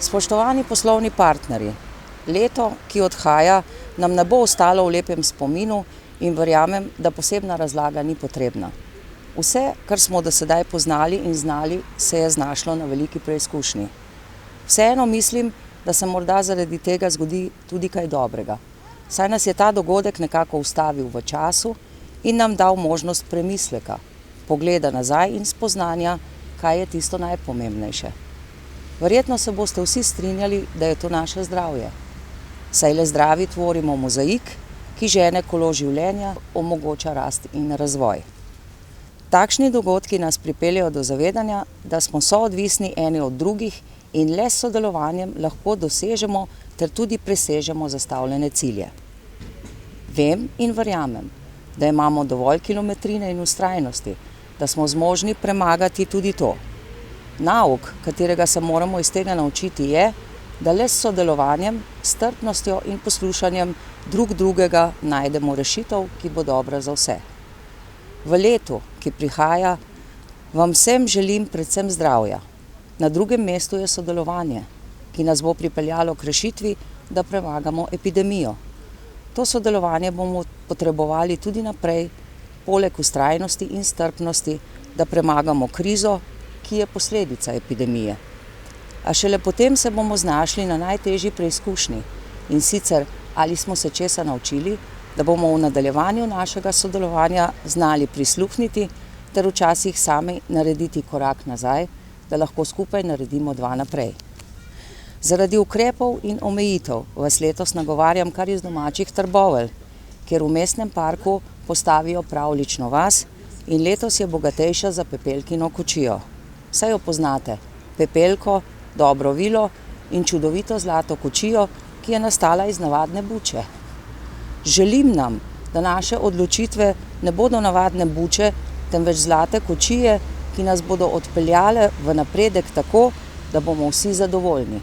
Spoštovani poslovni partnerji, leto, ki odhaja, nam ne bo ostalo v lepem spominu in verjamem, da posebna razlaga ni potrebna. Vse, kar smo do sedaj poznali in znali, se je znašlo na veliki preizkušnji. Vseeno mislim, da se morda zaradi tega zgodi tudi kaj dobrega, saj nas je ta dogodek nekako ustavil v času in nam dal možnost premisleka, pogleda nazaj in spoznanja, kaj je tisto najpomembnejše. Verjetno se boste vsi strinjali, da je to naše zdravje. Saj le zdravi tvorimo mozaik, ki žene kolo življenja, omogoča rast in razvoj. Takšni dogodki nas pripeljejo do zavedanja, da smo soodvisni eni od drugih in le s sodelovanjem lahko dosežemo ter tudi presežemo zastavljene cilje. Vem in verjamem, da imamo dovolj kilometrine in vztrajnosti, da smo zmožni premagati tudi to. Nauk, katerega se moramo iz tega naučiti, je, da le s sodelovanjem, strpnostjo in poslušanjem drug drugega najdemo rešitev, ki bo dobra za vse. V letu, ki prihaja, vam vsem želim predvsem zdravja. Na drugem mestu je sodelovanje, ki nas bo pripeljalo k rešitvi, da premagamo epidemijo. To sodelovanje bomo potrebovali tudi naprej, poleg vztrajnosti in strpnosti, da premagamo krizo, ki je posledica epidemije. A šele potem se bomo znašli na najtežji preizkušnji, in sicer ali smo se česa naučili, da bomo v nadaljevanju našega sodelovanja znali prisluhniti ter včasih sami narediti korak nazaj, da lahko skupaj naredimo dva naprej. Zaradi ukrepov in omejitev vas letos nagovarjam kar iz domačih Trbovelj, kjer v mestnem parku postavijo pravljično vas in letos je bogatejša za Pepelkino kočijo. Saj jo poznate, Pepelko, dobro vilo in čudovito zlato kočijo, ki je nastala iz navadne buče. Želim nam, da naše odločitve ne bodo navadne buče, temveč zlate kočije, ki nas bodo odpeljale v napredek tako, da bomo vsi zadovoljni.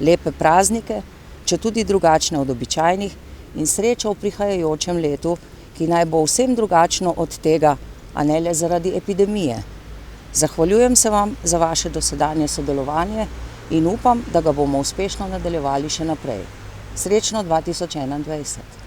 Lepe praznike, četudi drugačne od običajnih, in srečo v prihajajočem letu, ki naj bo vsem drugačno od tega, a ne le zaradi epidemije. Zahvaljujem se vam za vaše dosedanje sodelovanje in upam, da ga bomo uspešno nadaljevali še naprej. Srečno 2021!